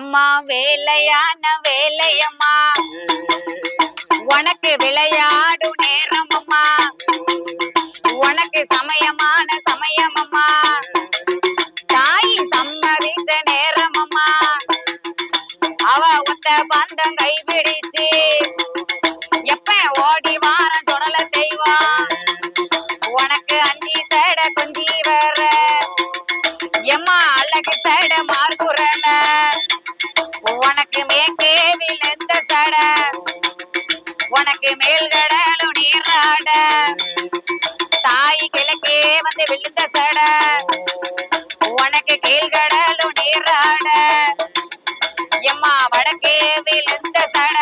அம்மா வேலையான வேலையம்மா உனக்கு விளையாடும் நேரம் அம்மா உனக்கு சமயமான சமயம் அம்மா தாய் சம்மதித்த நேரம் அம்மா அவ ஒத்த பந்தம் கைபிடிச்சு எப்ப ஓடி வாரம் தொடல தெய்வம் உனக்கு அஞ்சி சட கொஞ்சி வர எம்மா அழகு சட மார்குறல உனக்கு மேற்கே விழுந்த சட உனக்கு மேல்கடலும் நீராட தாய் கிழக்கே வந்து விழுந்த சட உனக்கு கீழ்கடலும் நீராட எம்மா வடக்கே விழுந்த சட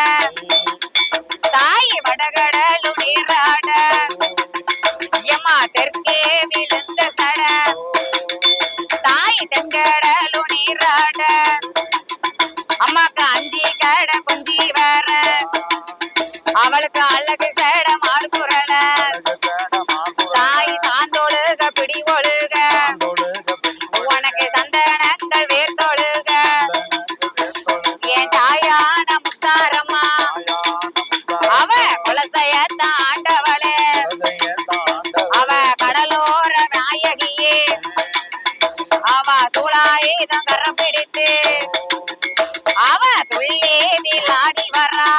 தாய் வடகடலும் நீராட எம்மா தெற்கே விழுந்த சட தாய் தென்கடலும் நீராட அம்மாக்கு அஞ்சி கட கொஞ்சி வர அவளுக்கு அழகு சேட மார்குறல தாய் சாந்தொழுக பிடி ஒழுக உனக்கு சந்தனங்கள் வேர்த்தொழுக என் தாயான முத்தாரம்மா அவ குலசையத்த ஆண்டவளே அவ கடலோர நாயகியே அவ துளாயுதம் கரம் பிடித்து அவ துள்ளே விளாடி வரா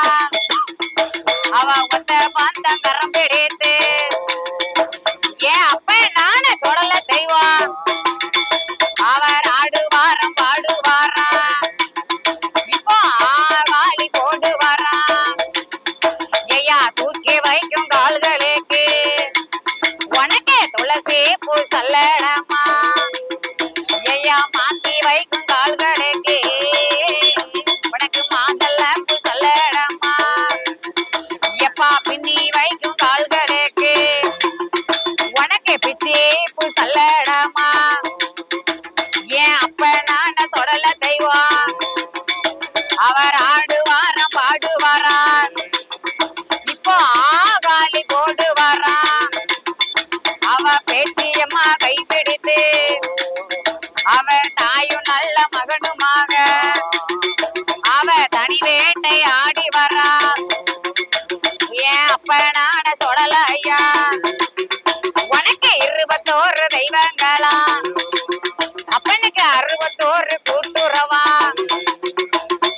அவ ஒத்த பந்தம் கரம் பிடித்து ஏன் அப்ப நான தொடல தெய்வம் அவர் ஆடுவாரம் பாடுவாரா இப்போ ஆவாளி போடு வரா ஐயா தூக்கி வைக்கும் கால்களுக்கு உனக்கே துளசி பூ சல்லடமா ஐயா மாத்தி வைக்கும் கால்களுக்கு உனக்கு மாதல்ல பூ சல்லடமா எப்பா பின்னி வைக்கும் கால்களுக்கு உனக்கு பிச்சி பூ சல்லடமா ஏன் அப்ப நான தொடல தெய்வம் அவர் ஆடுவாரம் பாடுவாரா இப்போ ஆகாலி போடு வரா அவ பேச்சியம்மா கைப்பிடித்து அவர் தாயும் நல்ல மகனுமாக அவ தனி வேட்டை ஆடி வரா ஏன் அப்ப நான சொல்லல ஐயா உனக்கு 21 தெய்வங்களா அப்பனுக்கு 61 கூட்டுறவா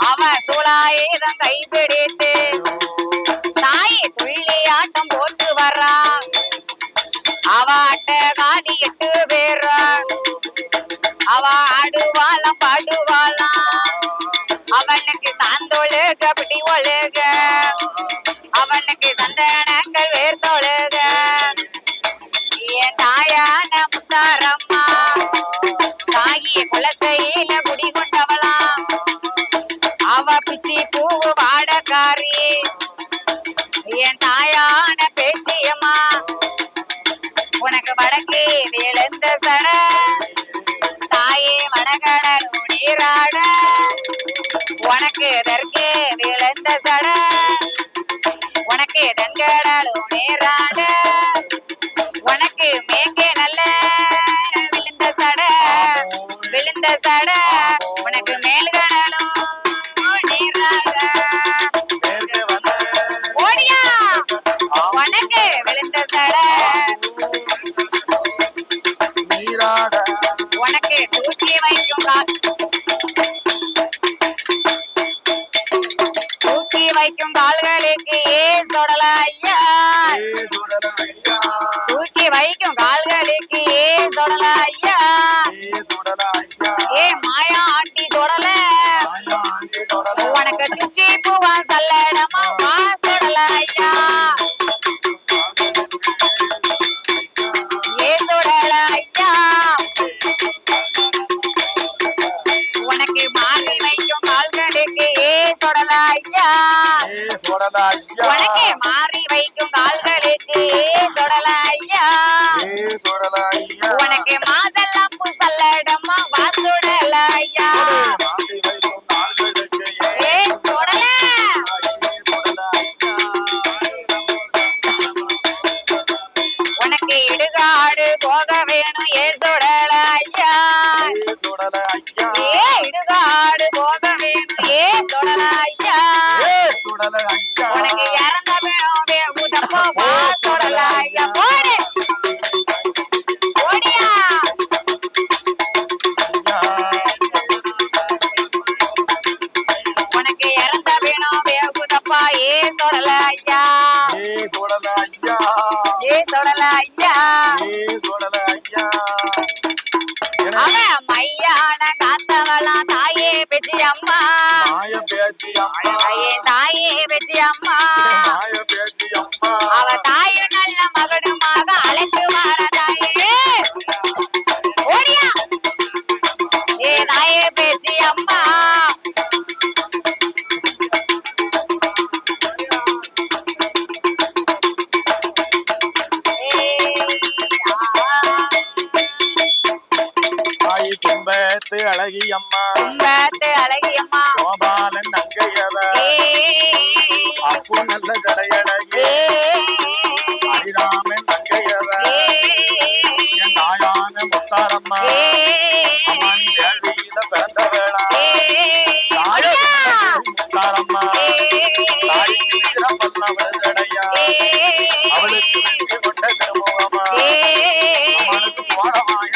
அவ சூளாயுதம் கைப்பிடித்து தாய் துள்ளி ஆட்டம் போட்டு வரா அவ அட்ட காடி 8 பேரா அவ ஆடுவாளாம் பாடுவாளாம் அவளுக்கு சாந்தொழுக பிடி ஒழுக அவளுக்கு சந்தனங்கள் வேர்த்தொழுக என் தாயான முத்தாரம்மா தாகிய குலத்தையில குடி கொண்டவளாம் அவ பிச்சி பூவு வாடக்காரி என் தாயான பேச்சியம்மா உனக்கு வடக்கே விழுந்த சட தாயே வடகடலும் நீராட உனக்கு தெற்கே விழுந்த சட உனக்கு தென்கடலும் நீராட உனக்கு மேற்கே நல்ல விழுந்த சட உனக்கு மேல்கடலும் நீராட ஓடியா உனக்கு விழுந்த சட உனக்கு தூக்கி வைக்கும் தூக்கி வைக்கும் கால்களுக்கு தொடல ஐயா தூக்கி வைக்கும் கால்களுக்கு தொடல ஐயா மாயா ஆண்டி தொடல உனக்கு சுச்சி பூவா சல்லடமா வா தொடல ஐயா தொடல ஐயா உனக்கு மாறி வைக்கும் கால்களுக்கு தொடல ஐயா உனக்கு மாறி வைக்கும் கால்களுக்கு தொடல ஐயா உனக்கு மாதெல்லாம் பூ சல்லடமா வா தொடல ஐயா தொடல உனக்கு இடுகாடு போக வேணும் தொடல ஐயா இடுகாடு போக வேணும் உனக்கு இறந்த வேணும் வேகுதப்போ வா சுடல ஐயா போடு ஓடியா உனக்கு இறந்த வேணும் வேகுதப்பா ஏ சுடல ஐயா ஏ சுடல ஐயா அவன் மையான காத்தவளாம் தாயே பெச்சி அம்மா தாயே பெச்சி அம்மா அவ தாயும் நல்ல மகனுமாக அழைத்து வர தாயே ஓடியா ஏ தாயே பெச்சி அம்மா கும்பத்து அழகியம்மா கோபாலன் நங்கையவ அப்பு நல்ல கடையழகி ஹரிராமன் நங்கையவ என் தாயான முத்தாரம்மா அம்மானி வேள்வியில பிறந்தவேளா முத்தாரம்மா தாய்க்கு வீரம் பண்ணவள் கடையா அவளுக்கு வெற்றி கொண்ட கருமுகமா அவனுக்கு போறமாய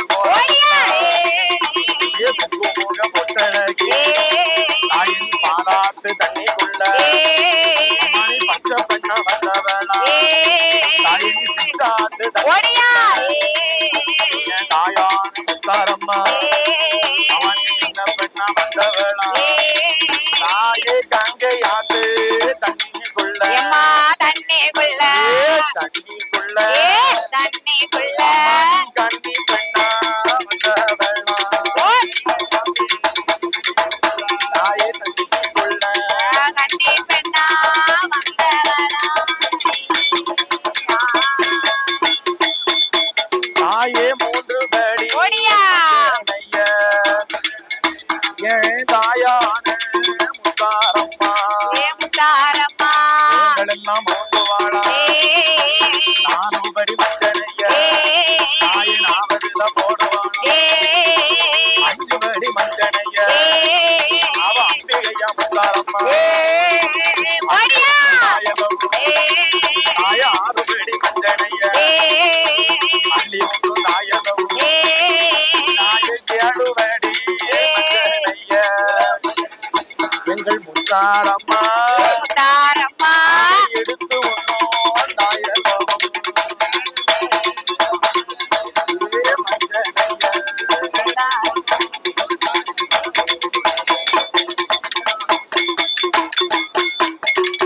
தாயின் பாலாத்து தண்ணிக்குள்ள அம்மானி பச்சை பெண்ண வந்தவளா தாயின் சித்தாத்து என் தாயான முத்தாரம்மா அவன் சின்ன பெண்ண வந்தவளா தாயே கங்கையாத்து தண்ணிக்குள்ள தண்ணிக்குள்ள கண்ணி பெண்ணா வந்தவளா தாயே தண்ணிக்குள்ள கண்ணி பெண்ணா வந்தவளா தாயே மூன்று படி ஓடியா ஏன் தாயான முத்தாரம்மா முத்தாரம்மா எல்லாம் மூன்று வாழா நானும் படி மஞ்சனைய தாயை நாவதுல போடுவான் அஞ்சு படி மஞ்சனைய அவ அம்பிகையா முத்தாரம்மா தாய ஆறு படி மஞ்சனைய அள்ளி ஒன்று தாயகம் தாயை ஏழுபடி மஞ்சனைய எங்கள் முத்தாரம்மா எடுத்து ஒன்னும் தாயகம்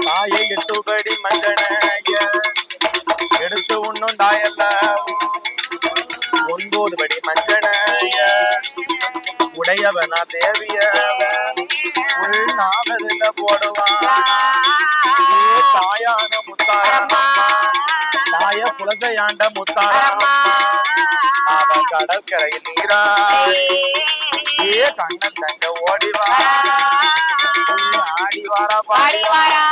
தாயை எட்டுபடி மஞ்சனைய எடுத்து ஒன்னும் தாயல்ல 9 படி மஞ்சனைய உடையவனா தேவியவ நாவதில போடுவான் தாயான முத்தாரம்மா தாய புலசையாண்ட முத்தாரம்மா அவ கடற்கரையில் நீரா ஏ கண்ணன் தங்க ஓடிவா ஆடி வாரா பாடி வாரா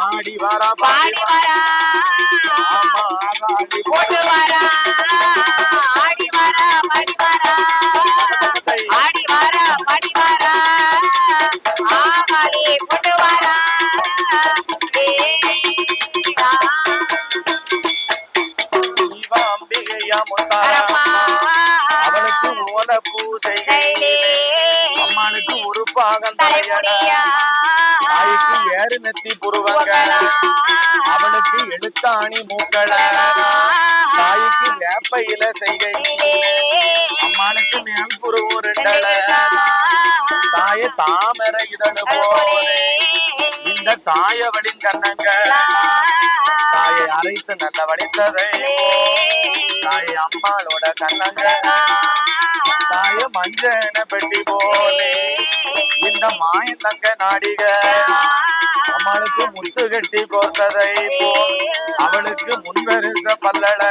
ஆடி வாரா பாடி வாரா ஆமா ஆடி போட்டு வாரா ஆடி வாரா பாடி வாரா ஆடி வாரா பாடி வாரா ஆமாடி போட்டு வாரா அம்பிகையா முத்தாரம்மா அவளுக்கு ஓல பூசைகளே அம்மானுக்கு ஒரு பாகம் தலையடியா தாய்க்கு ஏறு நெத்தி புருவங்கள் அவளுக்கு எழுத்தாணி மூக்கள தாய்க்கு வேப்பையில செய்கை அம்மானுக்கு மேல் புருவருண்டல தாய தாமரை இதழு போலே இந்த தாயவளின் கண்ணங்கள் தாயை அரைத்து நல்ல வடித்ததை தாயை அம்மாளோட கண்ணங்கள் தாய மஞ்சன பெட்டி போலே இந்த மாயத்தங்க நாடிக அம்மாளுக்கு முத்து கட்டி கோர்த்ததை போல் அவளுக்கு முன்வரிச பல்லட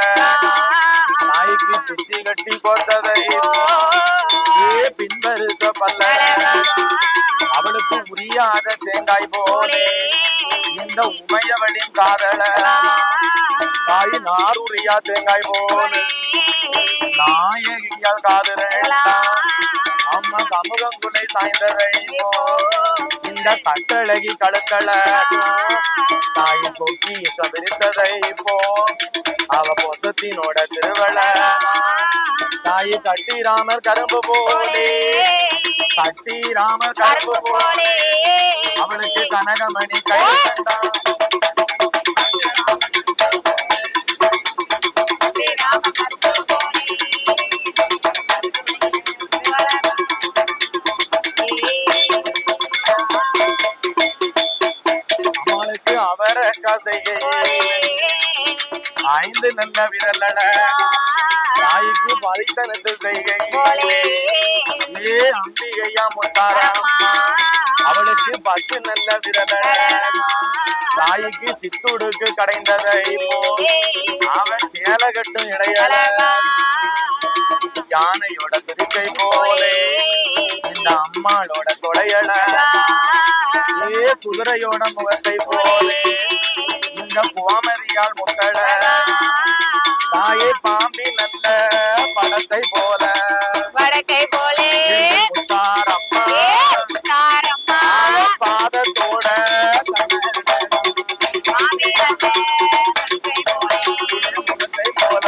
தாய்க்கு பிச்சி கட்டி கோர்த்ததை பின்வரிச பல்லட அவளுக்கு உரியாத தேங்காய் போலே இந்த உமையவளின் காதல தாய் நாருரியா தேங்காய் போலே நாயகியால் காதல அம்மா சமூகம் குலை சாய்ந்ததை இந்த இந்த கட்டழகி கழுத்தள தாய் கொக்கி சபிரித்ததை போ அவ பொசத்தினோட திருவள தாய் கட்டி ராமர் கரும்பு போலே கட்டி ராமர் கரும்பு போலே அவளுக்கு கனகமணி கை கண்டான் அவளுக்கு அவர கசையை 5 நல்ல விரலட தாய்க்கு பதித்தனத்து செய்கை ஏ அம்பிகையா முத்தாரம்மா அவளுக்கு 10 நல்ல விரலட தாய்க்கு சித்துடுக்கு கடைந்ததை அவன் சேல கட்டும் இடையல யானையோட திருக்கை போலே இந்த அம்மாளோட கொடையல ஏ குதிரையோட முகத்தை போலே இந்த கோமதியால் முக்கள தாயே பாம்பி நல்ல படத்தை போல வடக்கை போலே முத்தாரம்மா பாதத்தோட முகத்தை போல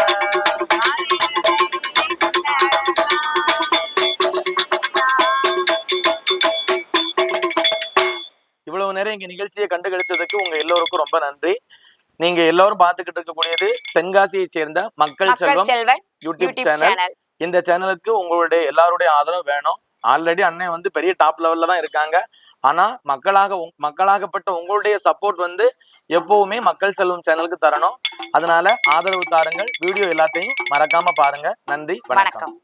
இவ்வளவு நேரம் இங்க நிகழ்ச்சியை கண்டு கழிச்சதுக்கு உங்க எல்லோருக்கும் ரொம்ப நன்றி. நீங்க எல்லாரும் பார்த்துக்கிட்டு இருக்கக்கூடியது தென்காசியை சேர்ந்த மக்கள் செல்வம் யூடியூப் சேனல். இந்த சேனலுக்கு உங்களுடைய எல்லாருடைய ஆதரவு வேணும். ஆல்ரெடி அண்ணன் வந்து பெரிய டாப் லெவல்ல தான் இருக்காங்க. ஆனா மக்களாகப்பட்ட உங்களுடைய சப்போர்ட் எப்பவுமே மக்கள் செல்வம் சேனலுக்கு தரணும். அதனால ஆதரவு தாருங்கள். வீடியோ எல்லாத்தையும் மறக்காம பாருங்க. நன்றி, வணக்கம்.